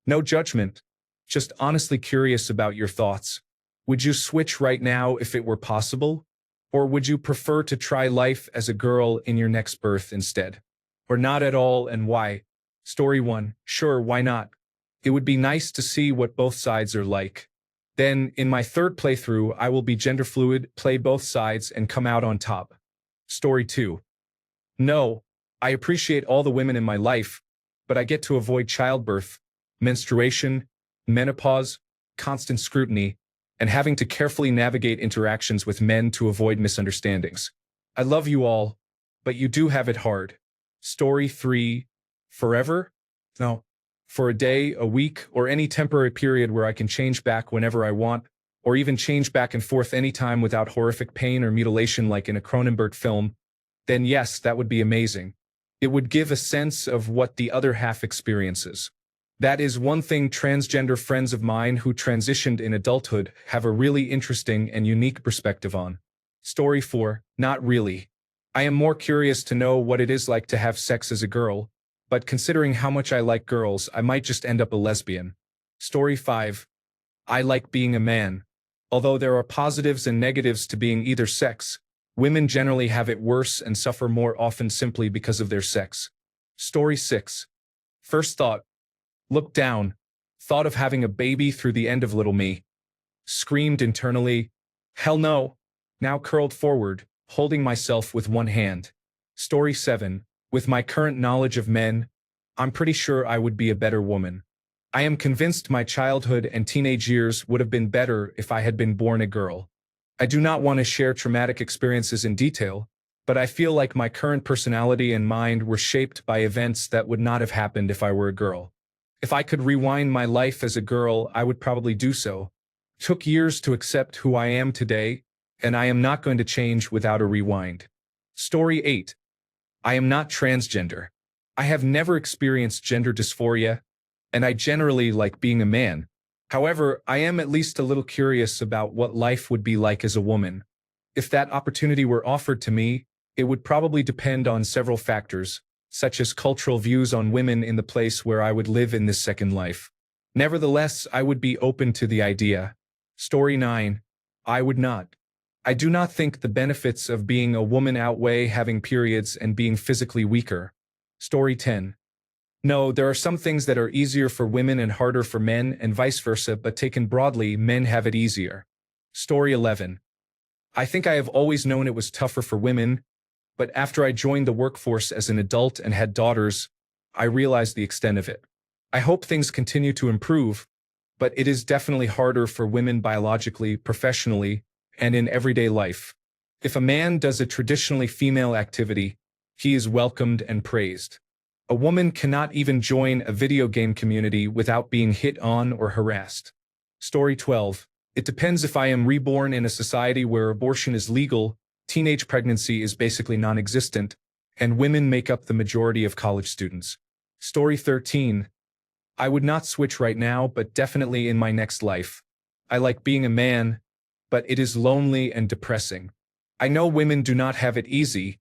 No judgment, just honestly curious about your thoughts. Would you switch right now if it were possible? Or would you prefer to try life as a girl in your next birth instead? Or not at all, and why? Story 1. Sure, why not? It would be nice to see what both sides are like. Then, in my third playthrough, I will be gender fluid, play both sides, and come out on top. Story 2. No, I appreciate all the women in my life, but I get to avoid childbirth, menstruation, menopause, constant scrutiny, and having to carefully navigate interactions with men to avoid misunderstandings. I love you all, but you do have it hard. Story 3. Forever? No. For a day, a week, or any temporary period where I can change back whenever I want, or even change back and forth anytime without horrific pain or mutilation like in a Cronenberg film, then yes, that would be amazing. It would give a sense of what the other half experiences. That is one thing transgender friends of mine who transitioned in adulthood have a really interesting and unique perspective on. Story 4. Not really. I am more curious to know what it is like to have sex as a girl, but considering how much I like girls, I might just end up a lesbian. Story 5. I like being a man. Although there are positives and negatives to being either sex, women generally have it worse and suffer more often simply because of their sex. Story 6. First thought. Looked down. Thought of having a baby through the end of little me. Screamed internally. Hell no. Now curled forward, holding myself with one hand. Story 7. With my current knowledge of men, I'm pretty sure I would be a better woman. I am convinced my childhood and teenage years would have been better if I had been born a girl. I do not want to share traumatic experiences in detail, but I feel like my current personality and mind were shaped by events that would not have happened if I were a girl. If I could rewind my life as a girl, I would probably do so. It took years to accept who I am today, and I am not going to change without a rewind. Story 8. I am not transgender. I have never experienced gender dysphoria, and I generally like being a man. However, I am at least a little curious about what life would be like as a woman. If that opportunity were offered to me, it would probably depend on several factors, such as cultural views on women in the place where I would live in this second life. Nevertheless, I would be open to the idea. Story 9. I would not. I do not think the benefits of being a woman outweigh having periods and being physically weaker. Story 10. No, there are some things that are easier for women and harder for men and vice versa, but taken broadly, men have it easier. Story 11. I think I have always known it was tougher for women, but after I joined the workforce as an adult and had daughters, I realized the extent of it. I hope things continue to improve, but it is definitely harder for women biologically, professionally, and in everyday life. If a man does a traditionally female activity, he is welcomed and praised. A woman cannot even join a video game community without being hit on or harassed. Story 12. It depends if I am reborn in a society where abortion is legal, teenage pregnancy is basically non-existent, and women make up the majority of college students. Story 13. I would not switch right now, but definitely in my next life. I like being a man, but it is lonely and depressing. I know women do not have it easy,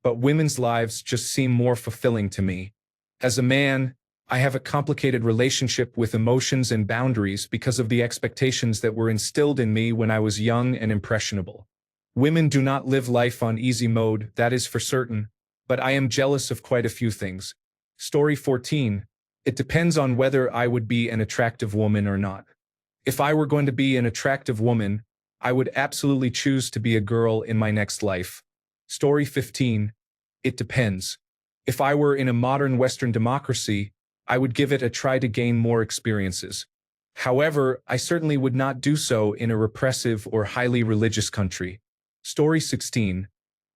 but women's lives just seem more fulfilling to me. As a man, I have a complicated relationship with emotions and boundaries because of the expectations that were instilled in me when I was young and impressionable. Women do not live life on easy mode, that is for certain, but I am jealous of quite a few things. Story 14. It depends on whether I would be an attractive woman or not. If I were going to be an attractive woman, I would absolutely choose to be a girl in my next life. Story 15. It depends. If I were in a modern Western democracy, I would give it a try to gain more experiences. However, I certainly would not do so in a repressive or highly religious country. Story 16.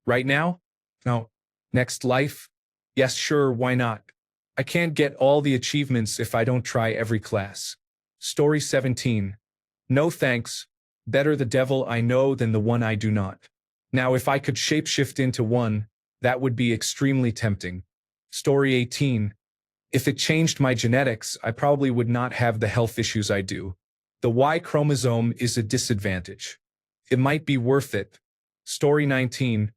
Right now? No. Next life? Yes, sure, why not? I can't get all the achievements if I don't try every class. Story 17. No thanks. Better the devil I know than the one I do not. Now if I could shapeshift into one, that would be extremely tempting. Story 18. If it changed my genetics, I probably would not have the health issues I do. The Y chromosome is a disadvantage. It might be worth it. Story 19.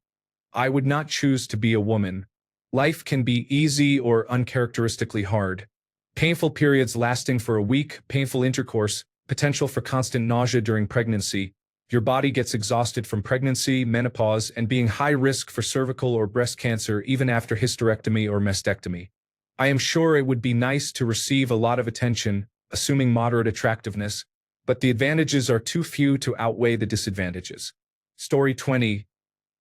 I would not choose to be a woman. Life can be easy or uncharacteristically hard. Painful periods lasting for a week, painful intercourse, potential for constant nausea during pregnancy. Your body gets exhausted from pregnancy, menopause, and being high risk for cervical or breast cancer even after hysterectomy or mastectomy. I am sure it would be nice to receive a lot of attention, assuming moderate attractiveness, but the advantages are too few to outweigh the disadvantages. Story 20.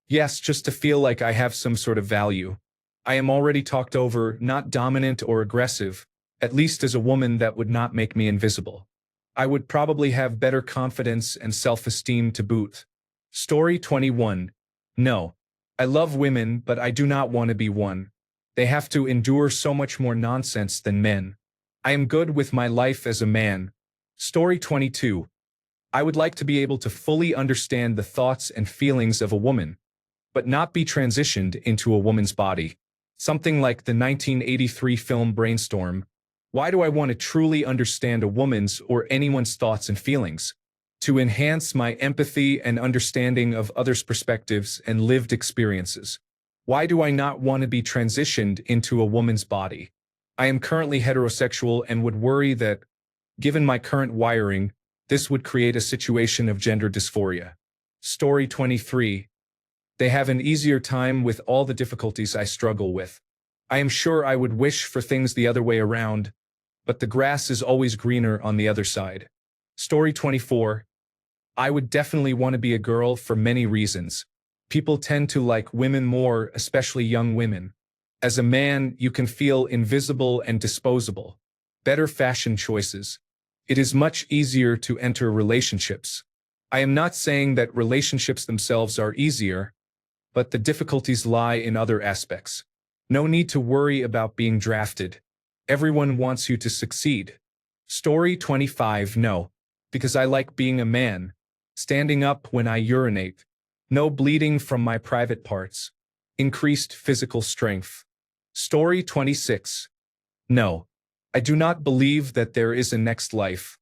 Yes, just to feel like I have some sort of value. I am already talked over, not dominant or aggressive. At least as a woman, that would not make me invisible. I would probably have better confidence and self-esteem to boot. Story 21. No. I love women, but I do not want to be one. They have to endure so much more nonsense than men. I am good with my life as a man. Story 22. I would like to be able to fully understand the thoughts and feelings of a woman, but not be transitioned into a woman's body. Something like the 1983 film Brainstorm. Why do I want to truly understand a woman's or anyone's thoughts and feelings? To enhance my empathy and understanding of others' perspectives and lived experiences. Why do I not want to be transitioned into a woman's body? I am currently heterosexual and would worry that, given my current wiring, this would create a situation of gender dysphoria. Story 23. They have an easier time with all the difficulties I struggle with. I am sure I would wish for things the other way around, but the grass is always greener on the other side. Story 24. I would definitely want to be a girl for many reasons. People tend to like women more, especially young women. As a man, you can feel invisible and disposable. Better fashion choices. It is much easier to enter relationships. I am not saying that relationships themselves are easier, but the difficulties lie in other aspects. No need to worry about being drafted. Everyone wants you to succeed. Story 25. No, because I like being a man. Standing up when I urinate. No bleeding from my private parts. Increased physical strength. Story 26. No, I do not believe that there is a next life.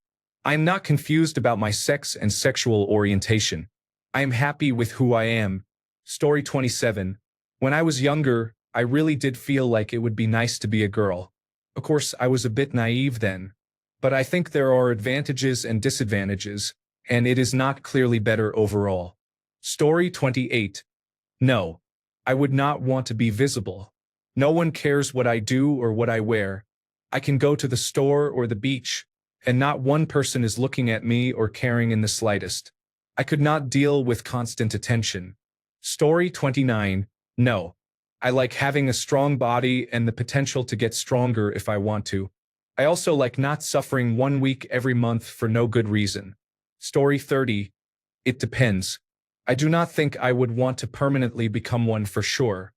I am not confused about my sex and sexual orientation. I am happy with who I am. Story 27. When I was younger, I really did feel like it would be nice to be a girl. Of course, I was a bit naive then, but I think there are advantages and disadvantages, and it is not clearly better overall. Story 28. No, I would not want to be visible. No one cares what I do or what I wear. I can go to the store or the beach, and not one person is looking at me or caring in the slightest. I could not deal with constant attention. Story 29. No. I like having a strong body and the potential to get stronger if I want to. I also like not suffering 1 week every month for no good reason. Story 30. It depends. I do not think I would want to permanently become one for sure.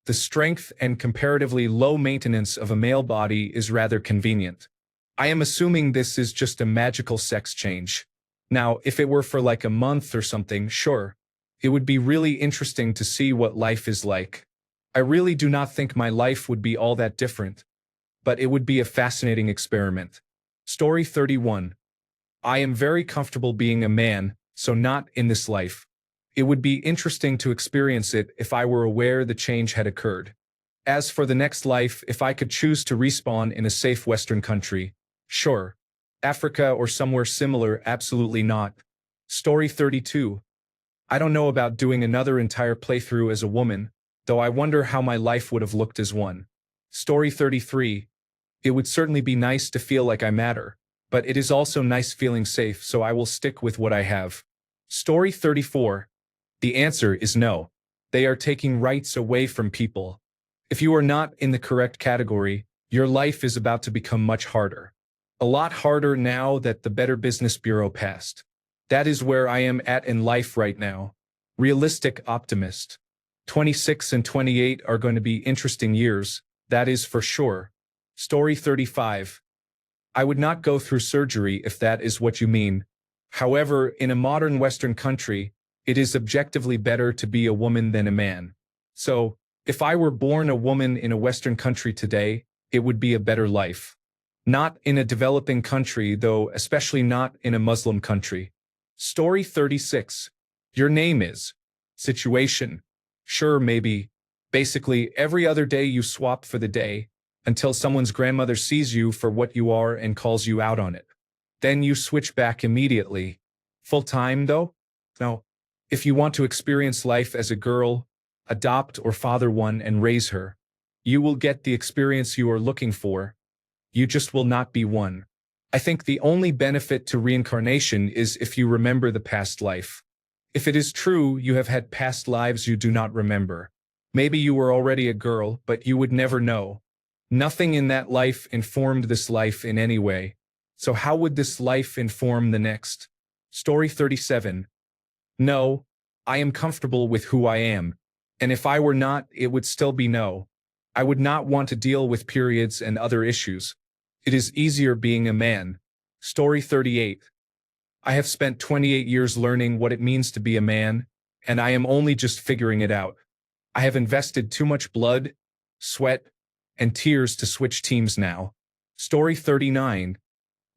The strength and comparatively low maintenance of a male body is rather convenient. I am assuming this is just a magical sex change. Now, if it were for like a month or something, sure. It would be really interesting to see what life is like. I really do not think my life would be all that different, but it would be a fascinating experiment. Story 31. I am very comfortable being a man, so not in this life. It would be interesting to experience it if I were aware the change had occurred. As for the next life, if I could choose to respawn in a safe Western country, sure. Africa or somewhere similar, absolutely not. Story 32. I don't know about doing another entire playthrough as a woman, though I wonder how my life would have looked as one. Story 33. It would certainly be nice to feel like I matter, but it is also nice feeling safe, so I will stick with what I have. Story 34. The answer is no. They are taking rights away from people. If you are not in the correct category, your life is about to become much harder. A lot harder now that the Better Business Bureau passed. That is where I am at in life right now. Realistic optimist. 26 and 28 are going to be interesting years, that is for sure. Story 35. I would not go through surgery if that is what you mean. However, in a modern Western country, it is objectively better to be a woman than a man. So, if I were born a woman in a Western country today, it would be a better life. Not in a developing country, though, especially not in a Muslim country. Story 36. Your name is. Situation. Sure, maybe. Basically, every other day you swap for the day, until someone's grandmother sees you for what you are and calls you out on it. Then you switch back immediately. Full time, though? No. If you want to experience life as a girl, adopt or father one and raise her. You will get the experience you are looking for. You just will not be one. I think the only benefit to reincarnation is if you remember the past life. If it is true you have had past lives you do not remember. Maybe you were already a girl, but you would never know. Nothing in that life informed this life in any way. So how would this life inform the next? Story 37. No, I am comfortable with who I am. And if I were not, it would still be no. I would not want to deal with periods and other issues. It is easier being a man. Story 38. I have spent 28 years learning what it means to be a man, and I am only just figuring it out. I have invested too much blood, sweat, and tears to switch teams now. Story 39.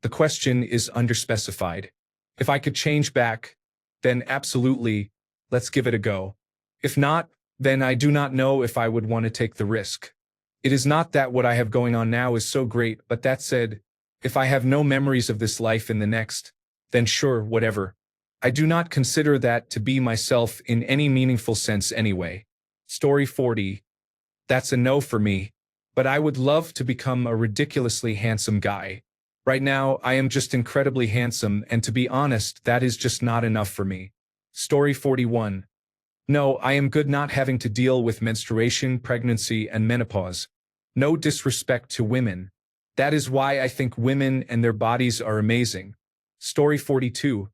The question is underspecified. If I could change back, then absolutely, let's give it a go. If not, then I do not know if I would want to take the risk. It is not that what I have going on now is so great, but that said, if I have no memories of this life in the next, then sure, whatever. I do not consider that to be myself in any meaningful sense anyway. Story 40. That's a no for me, but I would love to become a ridiculously handsome guy. Right now, I am just incredibly handsome, and to be honest, that is just not enough for me. Story 41. No, I am good not having to deal with menstruation, pregnancy, and menopause. No disrespect to women. That is why I think women and their bodies are amazing. Story 42.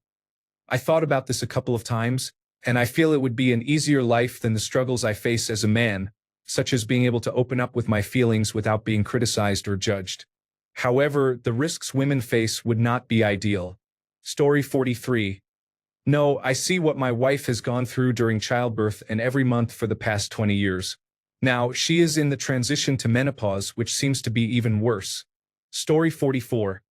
I thought about this a couple of times, and I feel it would be an easier life than the struggles I face as a man, such as being able to open up with my feelings without being criticized or judged. However, the risks women face would not be ideal. Story 43. No, I see what my wife has gone through during childbirth and every month for the past 20 years. Now, she is in the transition to menopause, which seems to be even worse. Story 44.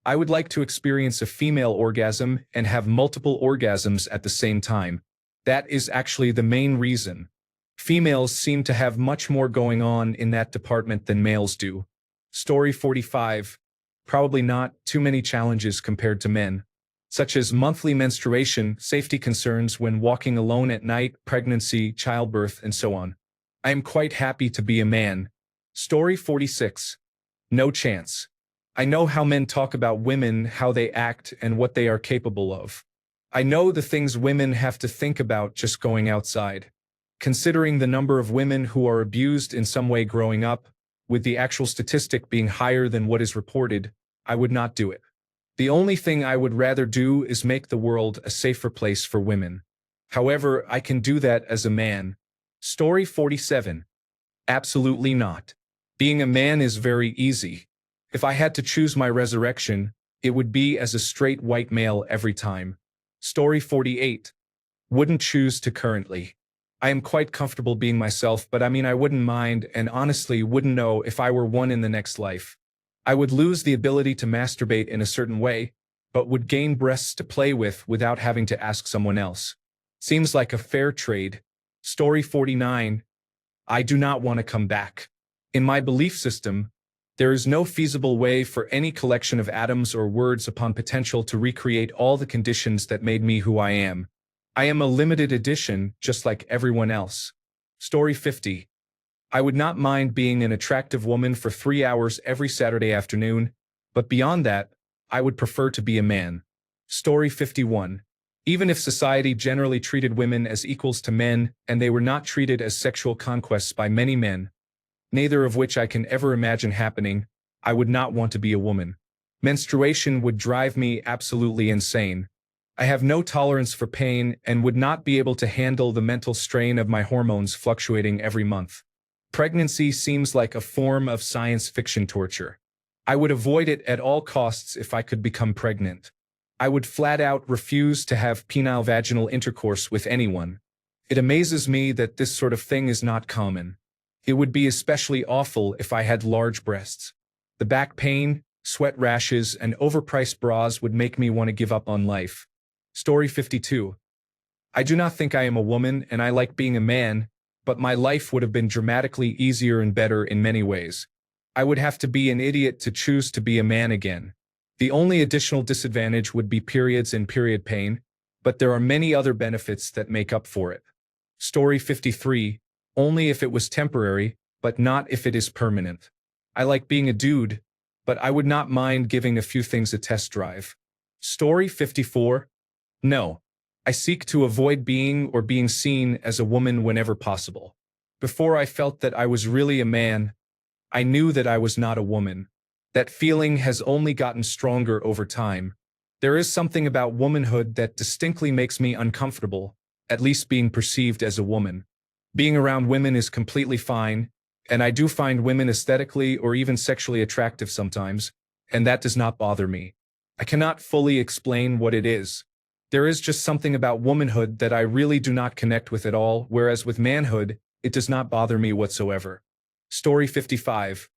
I would like to experience a female orgasm and have multiple orgasms at the same time. That is actually the main reason. Females seem to have much more going on in that department than males do. Story 45. Probably not too many challenges compared to men, such as monthly menstruation, safety concerns when walking alone at night, pregnancy, childbirth, and so on. I am quite happy to be a man. Story 46. No chance. I know how men talk about women, how they act, and what they are capable of. I know the things women have to think about just going outside. Considering the number of women who are abused in some way growing up, with the actual statistic being higher than what is reported, I would not do it. The only thing I would rather do is make the world a safer place for women. However, I can do that as a man. Story 47. Absolutely not. Being a man is very easy. If I had to choose my resurrection, it would be as a straight white male every time. Story 48. Wouldn't choose to currently. I am quite comfortable being myself, but I wouldn't mind and honestly wouldn't know if I were one in the next life. I would lose the ability to masturbate in a certain way, but would gain breasts to play with without having to ask someone else. Seems like a fair trade. Story 49. I do not want to come back. In my belief system, there is no feasible way for any collection of atoms or words upon potential to recreate all the conditions that made me who I am. I am a limited edition, just like everyone else. Story 50. I would not mind being an attractive woman for 3 hours every Saturday afternoon, but beyond that, I would prefer to be a man. Story 51. Even if society generally treated women as equals to men, and they were not treated as sexual conquests by many men, neither of which I can ever imagine happening, I would not want to be a woman. Menstruation would drive me absolutely insane. I have no tolerance for pain and would not be able to handle the mental strain of my hormones fluctuating every month. Pregnancy seems like a form of science fiction torture. I would avoid it at all costs if I could become pregnant. I would flat out refuse to have penile vaginal intercourse with anyone. It amazes me that this sort of thing is not common. It would be especially awful if I had large breasts. The back pain, sweat rashes, and overpriced bras would make me want to give up on life. Story 52. I do not think I am a woman and I like being a man, but my life would have been dramatically easier and better in many ways. I would have to be an idiot to choose to be a man again. The only additional disadvantage would be periods and period pain, but there are many other benefits that make up for it. Story 53, only if it was temporary, but not if it is permanent. I like being a dude, but I would not mind giving a few things a test drive. Story 54, no. I seek to avoid being or being seen as a woman whenever possible. Before I felt that I was really a man, I knew that I was not a woman. That feeling has only gotten stronger over time. There is something about womanhood that distinctly makes me uncomfortable, at least being perceived as a woman. Being around women is completely fine, and I do find women aesthetically or even sexually attractive sometimes, and that does not bother me. I cannot fully explain what it is. There is just something about womanhood that I really do not connect with at all, whereas with manhood, it does not bother me whatsoever. Story 55.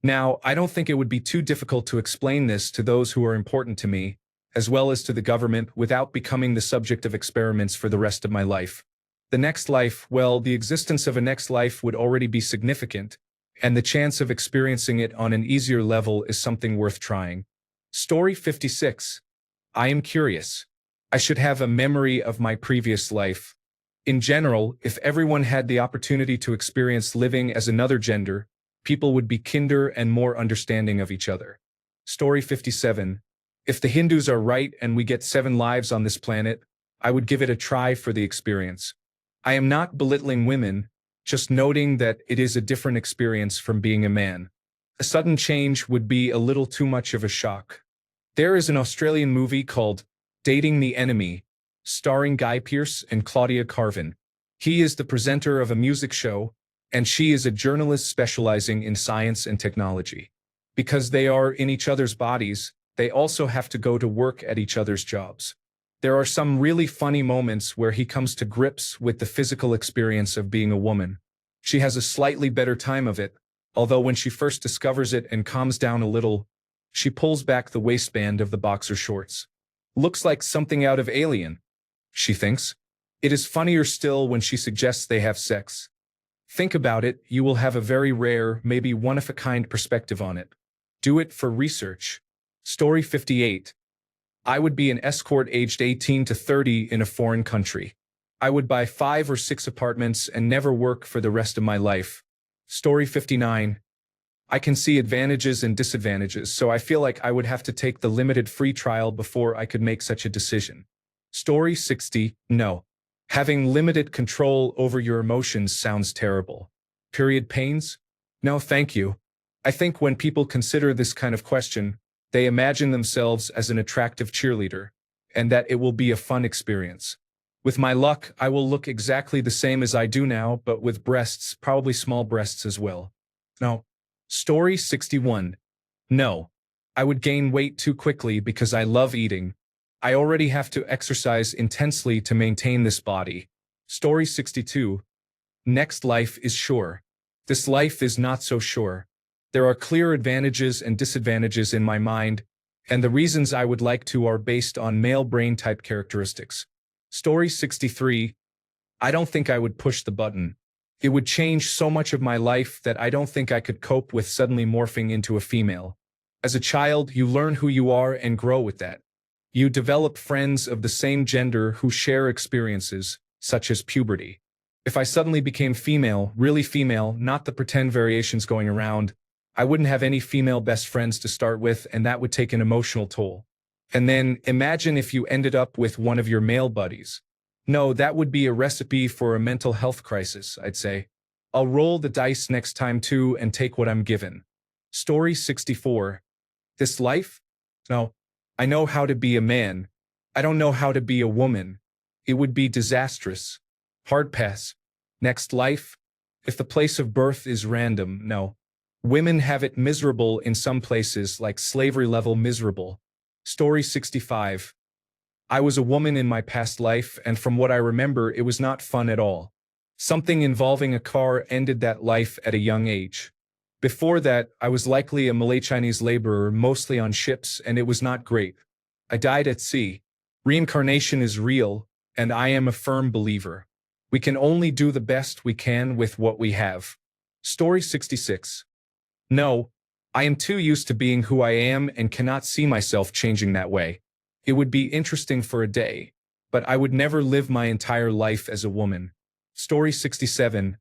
Now, I don't think it would be too difficult to explain this to those who are important to me, as well as to the government, without becoming the subject of experiments for the rest of my life. The next life, well, the existence of a next life would already be significant, and the chance of experiencing it on an easier level is something worth trying. Story 56. I am curious. I should have a memory of my previous life. In general, if everyone had the opportunity to experience living as another gender, people would be kinder and more understanding of each other. Story 57. If the Hindus are right and we get 7 lives on this planet, I would give it a try for the experience. I am not belittling women, just noting that it is a different experience from being a man. A sudden change would be a little too much of a shock. There is an Australian movie called Dating the Enemy, starring Guy Pearce and Claudia Carvin. He is the presenter of a music show, and she is a journalist specializing in science and technology. Because they are in each other's bodies, they also have to go to work at each other's jobs. There are some really funny moments where he comes to grips with the physical experience of being a woman. She has a slightly better time of it, although when she first discovers it and calms down a little, she pulls back the waistband of the boxer shorts. Looks like something out of Alien, she thinks. It is funnier still when she suggests they have sex. Think about it, you will have a very rare, maybe one-of-a-kind perspective on it. Do it for research. Story 58. I would be an escort aged 18 to 30 in a foreign country. I would buy 5 or 6 apartments and never work for the rest of my life. Story 59. I can see advantages and disadvantages, so I feel like I would have to take the limited free trial before I could make such a decision. Story 60. No. Having limited control over your emotions sounds terrible. Period pains? No, thank you. I think when people consider this kind of question, they imagine themselves as an attractive cheerleader, and that it will be a fun experience. With my luck, I will look exactly the same as I do now, but with breasts, probably small breasts as well. No. Story 61. No. I would gain weight too quickly because I love eating. I already have to exercise intensely to maintain this body. Story 62. Next life is sure. This life is not so sure. There are clear advantages and disadvantages in my mind, and the reasons I would like to are based on male brain type characteristics. Story 63. I don't think I would push the button. It would change so much of my life that I don't think I could cope with suddenly morphing into a female. As a child, you learn who you are and grow with that. You develop friends of the same gender who share experiences, such as puberty. If I suddenly became female, really female, not the pretend variations going around, I wouldn't have any female best friends to start with, and that would take an emotional toll. And then imagine if you ended up with one of your male buddies. No, that would be a recipe for a mental health crisis, I'd say. I'll roll the dice next time too and take what I'm given. Story 64. This life? No. I know how to be a man. I don't know how to be a woman. It would be disastrous. Hard pass. Next life? If the place of birth is random, no. Women have it miserable in some places, like slavery level miserable. Story 65. I was a woman in my past life, and from what I remember, it was not fun at all. Something involving a car ended that life at a young age. Before that, I was likely a Malay Chinese laborer, mostly on ships, and it was not great. I died at sea. Reincarnation is real, and I am a firm believer. We can only do the best we can with what we have. Story 66. No, I am too used to being who I am and cannot see myself changing that way. It would be interesting for a day, but I would never live my entire life as a woman. Story 67.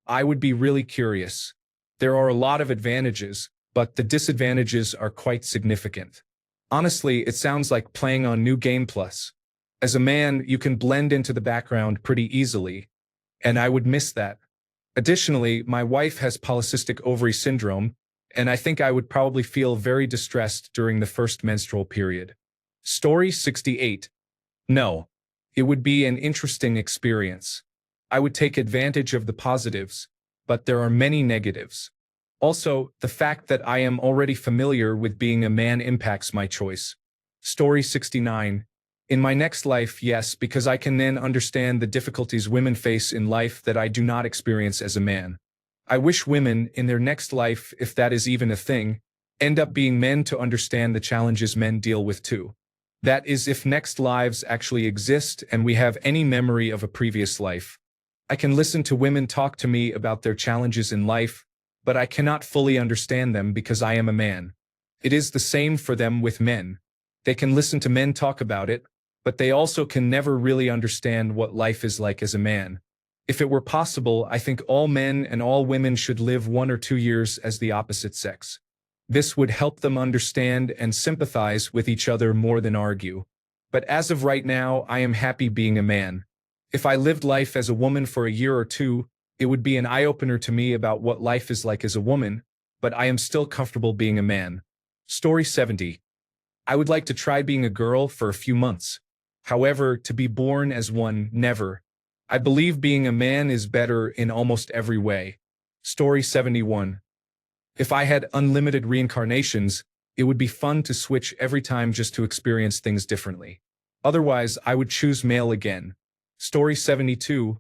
I would be really curious. There are a lot of advantages, but the disadvantages are quite significant. Honestly, it sounds like playing on New Game Plus. As a man, you can blend into the background pretty easily, and I would miss that. Additionally, my wife has polycystic ovary syndrome, and I think I would probably feel very distressed during the first menstrual period. Story 68. No. It would be an interesting experience. I would take advantage of the positives, but there are many negatives. Also, the fact that I am already familiar with being a man impacts my choice. Story 69. In my next life, yes, because I can then understand the difficulties women face in life that I do not experience as a man. I wish women, in their next life, if that is even a thing, end up being men to understand the challenges men deal with too. That is, if next lives actually exist and we have any memory of a previous life. I can listen to women talk to me about their challenges in life, but I cannot fully understand them because I am a man. It is the same for them with men. They can listen to men talk about it, but they also can never really understand what life is like as a man. If it were possible, I think all men and all women should live 1 or 2 years as the opposite sex. This would help them understand and sympathize with each other more than argue. But as of right now, I am happy being a man. If I lived life as a woman for a year or two, it would be an eye-opener to me about what life is like as a woman, but I am still comfortable being a man. Story 70. I would like to try being a girl for a few months. However, to be born as one, never. I believe being a man is better in almost every way. Story 71. If I had unlimited reincarnations, it would be fun to switch every time just to experience things differently. Otherwise, I would choose male again. Story 72.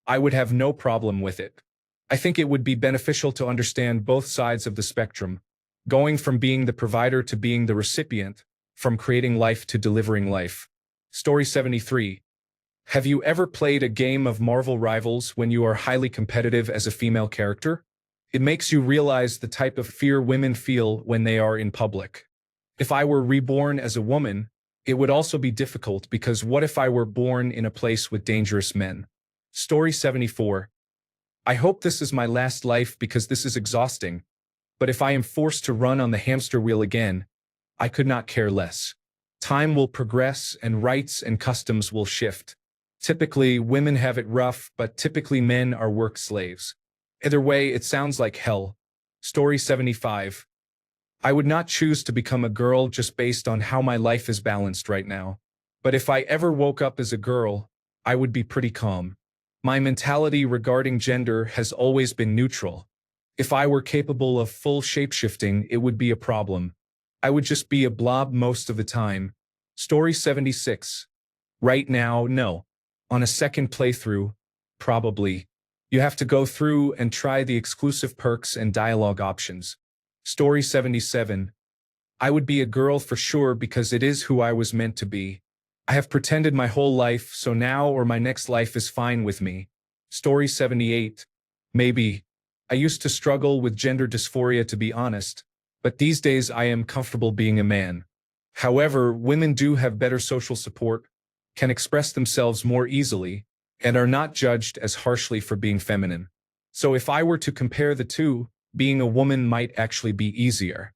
I would have no problem with it. I think it would be beneficial to understand both sides of the spectrum, going from being the provider to being the recipient, from creating life to delivering life. Story 73. Have you ever played a game of Marvel Rivals when you are highly competitive as a female character? It makes you realize the type of fear women feel when they are in public. If I were reborn as a woman, it would also be difficult because what if I were born in a place with dangerous men? Story 74. I hope this is my last life because this is exhausting, but if I am forced to run on the hamster wheel again, I could not care less. Time will progress and rights and customs will shift. Typically, women have it rough, but typically men are work slaves. Either way, it sounds like hell. Story 75. I would not choose to become a girl just based on how my life is balanced right now. But if I ever woke up as a girl, I would be pretty calm. My mentality regarding gender has always been neutral. If I were capable of full shapeshifting, it would be a problem. I would just be a blob most of the time. Story 76. Right now, no. On a second playthrough, probably. You have to go through and try the exclusive perks and dialogue options. Story 77. I would be a girl for sure because it is who I was meant to be. I have pretended my whole life, so now or my next life is fine with me. Story 78. Maybe. I used to struggle with gender dysphoria to be honest, but these days I am comfortable being a man. However, women do have better social support, can express themselves more easily, and are not judged as harshly for being feminine. So if I were to compare the two, being a woman might actually be easier.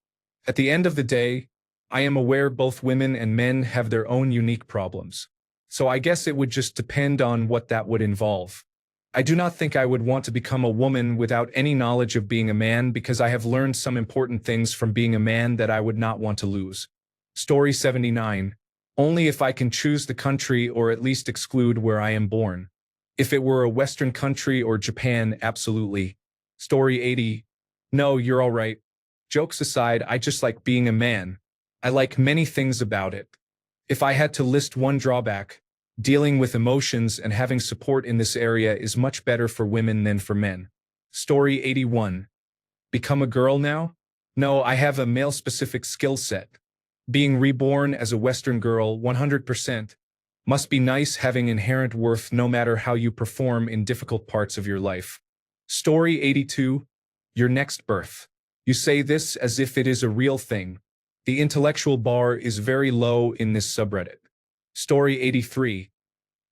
At the end of the day, I am aware both women and men have their own unique problems. So I guess it would just depend on what that would involve. I do not think I would want to become a woman without any knowledge of being a man because I have learned some important things from being a man that I would not want to lose. Story 79. Only if I can choose the country or at least exclude where I am born. If it were a Western country or Japan, absolutely. Story 80. No, you're all right. Jokes aside, I just like being a man. I like many things about it. If I had to list one drawback, dealing with emotions and having support in this area is much better for women than for men. Story 81. Become a girl now? No, I have a male-specific skill set. Being reborn as a Western girl, 100%. Must be nice having inherent worth no matter how you perform in difficult parts of your life. Story 82. Your next birth. You say this as if it is a real thing. The intellectual bar is very low in this subreddit. Story 83.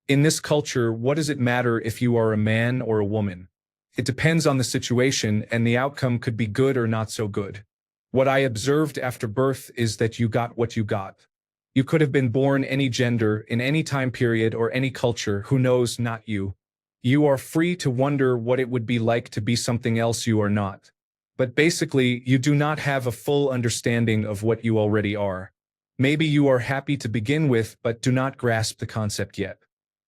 In this culture, what does it matter if you are a man or a woman? It depends on the situation, and the outcome could be good or not so good. What I observed after birth is that you got what you got. You could have been born any gender, in any time period or any culture, who knows, not you. You are free to wonder what it would be like to be something else you are not. But basically, you do not have a full understanding of what you already are. Maybe you are happy to begin with, but do not grasp the concept yet.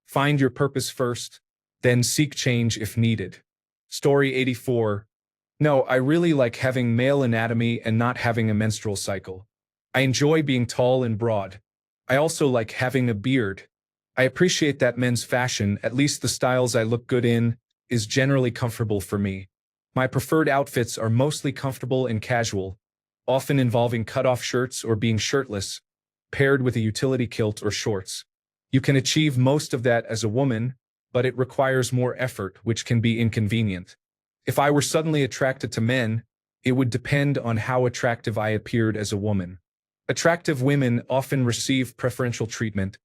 Find your purpose first, then seek change if needed. Story 84. No, I really like having male anatomy and not having a menstrual cycle. I enjoy being tall and broad. I also like having a beard. I appreciate that men's fashion, at least the styles I look good in, is generally comfortable for me. My preferred outfits are mostly comfortable and casual, often involving cut-off shirts or being shirtless, paired with a utility kilt or shorts. You can achieve most of that as a woman, but it requires more effort, which can be inconvenient. If I were suddenly attracted to men, it would depend on how attractive I appeared as a woman. Attractive women often receive preferential treatment,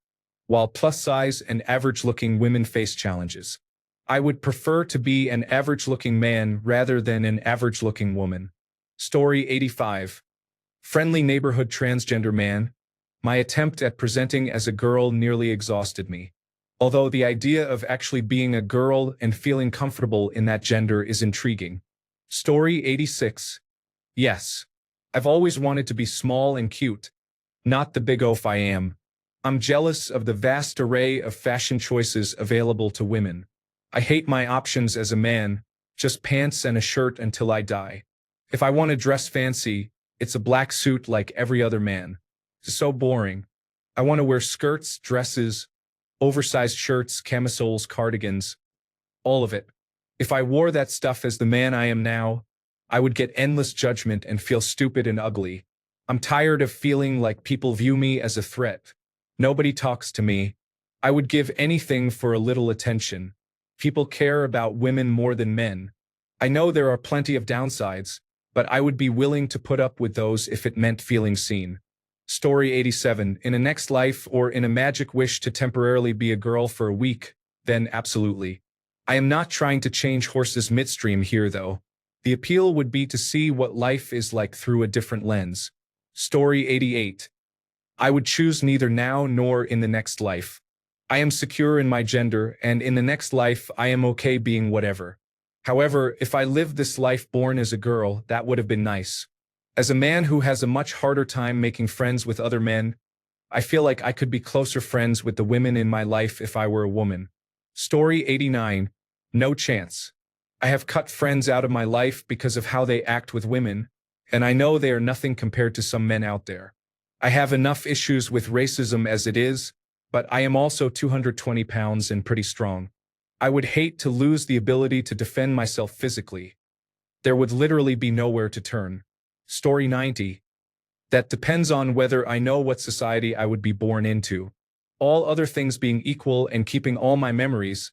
while plus-size and average-looking women face challenges. I would prefer to be an average-looking man rather than an average-looking woman. Story 85. Friendly neighborhood transgender man. My attempt at presenting as a girl nearly exhausted me. Although the idea of actually being a girl and feeling comfortable in that gender is intriguing. Story 86. Yes. I've always wanted to be small and cute, not the big oaf I am. I'm jealous of the vast array of fashion choices available to women. I hate my options as a man, just pants and a shirt until I die. If I want to dress fancy, it's a black suit like every other man. It's so boring. I want to wear skirts, dresses, oversized shirts, camisoles, cardigans, all of it. If I wore that stuff as the man I am now, I would get endless judgment and feel stupid and ugly. I'm tired of feeling like people view me as a threat. Nobody talks to me. I would give anything for a little attention. People care about women more than men. I know there are plenty of downsides, but I would be willing to put up with those if it meant feeling seen. Story 87. In a next life or in a magic wish to temporarily be a girl for a week, then absolutely. I am not trying to change horses midstream here though. The appeal would be to see what life is like through a different lens. Story 88. I would choose neither now nor in the next life. I am secure in my gender, and in the next life I am okay being whatever. However, if I lived this life born as a girl, that would have been nice. As a man who has a much harder time making friends with other men, I feel like I could be closer friends with the women in my life if I were a woman. Story 89. No chance. I have cut friends out of my life because of how they act with women, and I know they are nothing compared to some men out there. I have enough issues with racism as it is, but I am also 220 pounds and pretty strong. I would hate to lose the ability to defend myself physically. There would literally be nowhere to turn. Story 90. That depends on whether I know what society I would be born into. All other things being equal and keeping all my memories,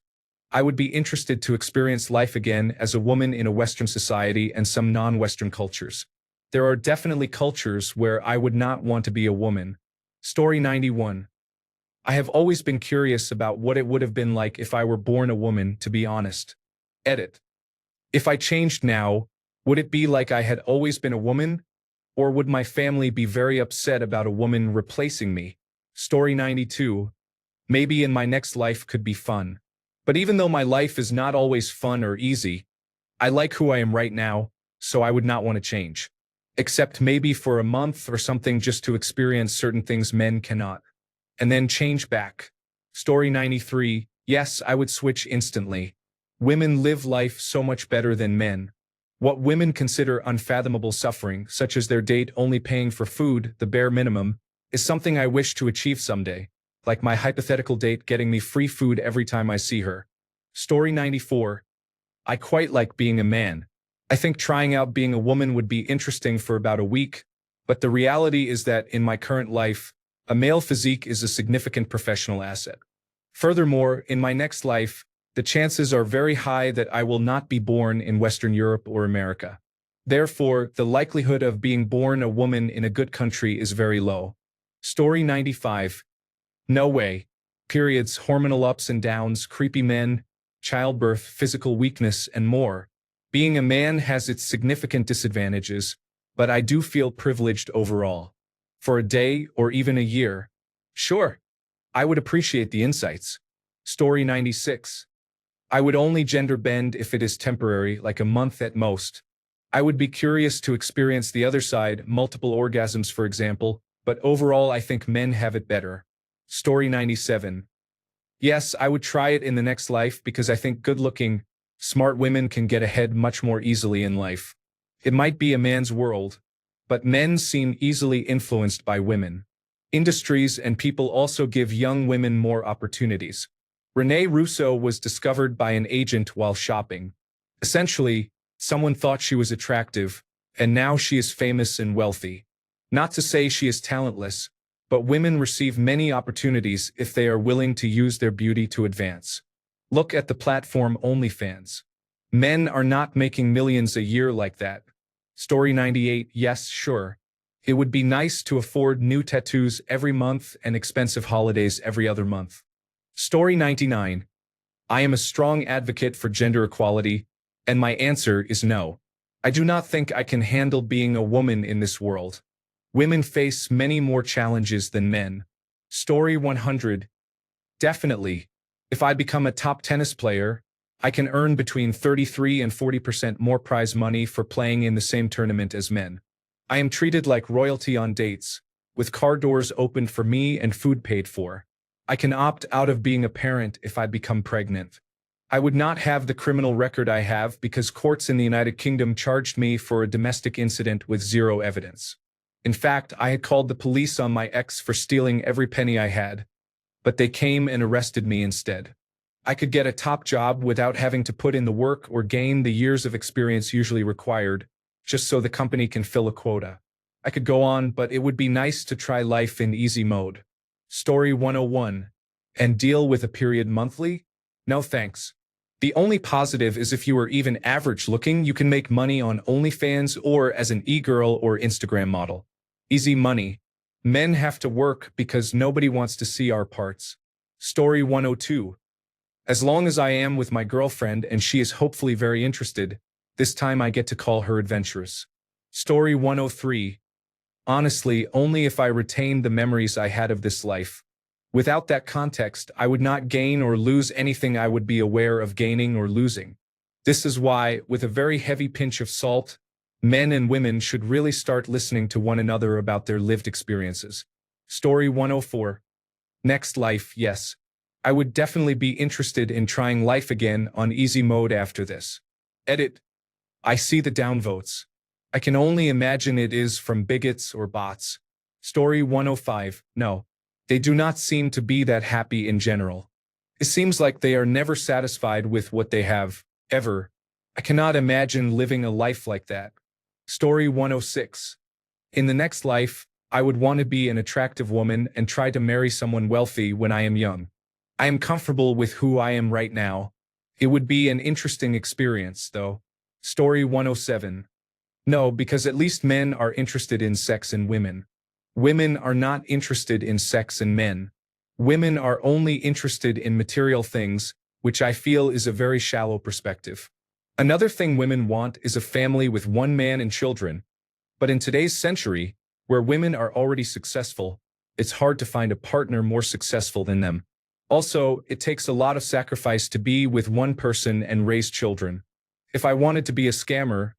I would be interested to experience life again as a woman in a Western society and some non-Western cultures. There are definitely cultures where I would not want to be a woman. Story 91. I have always been curious about what it would have been like if I were born a woman, to be honest. Edit. If I changed now, would it be like I had always been a woman? Or would my family be very upset about a woman replacing me? Story 92. Maybe in my next life could be fun. But even though my life is not always fun or easy, I like who I am right now, so I would not want to change. Except maybe for a month or something just to experience certain things men cannot. And then change back. Story 93. Yes, I would switch instantly. Women live life so much better than men. What women consider unfathomable suffering, such as their date only paying for food, the bare minimum, is something I wish to achieve someday, like my hypothetical date getting me free food every time I see her. Story 94. I quite like being a man. I think trying out being a woman would be interesting for about a week, but the reality is that in my current life, a male physique is a significant professional asset. Furthermore, in my next life, the chances are very high that I will not be born in Western Europe or America. Therefore, the likelihood of being born a woman in a good country is very low. Story 95. No way. Periods, hormonal ups and downs, creepy men, childbirth, physical weakness, and more. Being a man has its significant disadvantages, but I do feel privileged overall. For a day or even a year. Sure, I would appreciate the insights. Story 96. I would only gender bend if it is temporary, like a month at most. I would be curious to experience the other side, multiple orgasms for example, but overall I think men have it better. Story 97. Yes, I would try it in the next life because I think good-looking, smart women can get ahead much more easily in life. It might be a man's world, but men seem easily influenced by women. Industries and people also give young women more opportunities. Renee Russo was discovered by an agent while shopping. Essentially, someone thought she was attractive, and now she is famous and wealthy. Not to say she is talentless, but women receive many opportunities if they are willing to use their beauty to advance. Look at the platform OnlyFans. Men are not making millions a year like that. Story 98. Yes, sure. It would be nice to afford new tattoos every month and expensive holidays every other month. Story 99. I am a strong advocate for gender equality, and my answer is no. I do not think I can handle being a woman in this world. Women face many more challenges than men. Story 100. Definitely. If I become a top tennis player, I can earn between 33 and 40% more prize money for playing in the same tournament as men. I am treated like royalty on dates, with car doors opened for me and food paid for. I can opt out of being a parent if I become pregnant. I would not have the criminal record I have because courts in the United Kingdom charged me for a domestic incident with zero evidence. In fact, I had called the police on my ex for stealing every penny I had, but they came and arrested me instead. I could get a top job without having to put in the work or gain the years of experience usually required, just so the company can fill a quota. I could go on, but it would be nice to try life in easy mode. Story 101. And deal with a period monthly? No thanks. The only positive is if you are even average looking, you can make money on OnlyFans or as an e-girl or Instagram model. Easy money. Men have to work because nobody wants to see our parts. Story 102. As long as I am with my girlfriend and she is hopefully very interested, this time I get to call her adventurous. Story 103. Honestly, only if I retained the memories I had of this life. Without that context, I would not gain or lose anything I would be aware of gaining or losing. This is why, with a very heavy pinch of salt, men and women should really start listening to one another about their lived experiences. Story 104. Next life, yes. I would definitely be interested in trying life again on easy mode after this. Edit. I see the downvotes. I can only imagine it is from bigots or bots. Story 105. No. They do not seem to be that happy in general. It seems like they are never satisfied with what they have, ever. I cannot imagine living a life like that. Story 106. In the next life, I would want to be an attractive woman and try to marry someone wealthy when I am young. I am comfortable with who I am right now. It would be an interesting experience, though. Story 107. No, because at least men are interested in sex and women. Women are not interested in sex and men. Women are only interested in material things, which I feel is a very shallow perspective. Another thing women want is a family with one man and children. But in today's century, where women are already successful, it's hard to find a partner more successful than them. Also, it takes a lot of sacrifice to be with one person and raise children. If I wanted to be a scammer,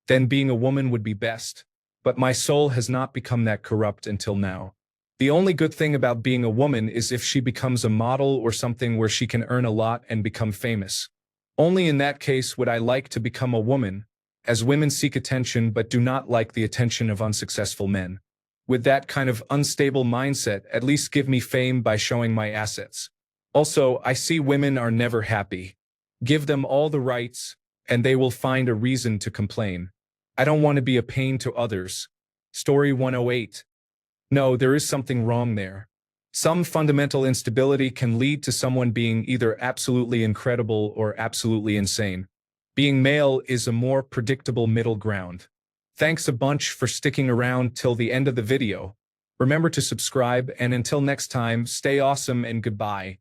then being a woman would be best. But my soul has not become that corrupt until now. The only good thing about being a woman is if she becomes a model or something where she can earn a lot and become famous. Only in that case would I like to become a woman, as women seek attention but do not like the attention of unsuccessful men. With that kind of unstable mindset, at least give me fame by showing my assets. Also, I see women are never happy. Give them all the rights, and they will find a reason to complain. I don't want to be a pain to others. Story 108. No, there is something wrong there. Some fundamental instability can lead to someone being either absolutely incredible or absolutely insane. Being male is a more predictable middle ground. Thanks a bunch for sticking around till the end of the video. Remember to subscribe, and until next time, stay awesome and goodbye.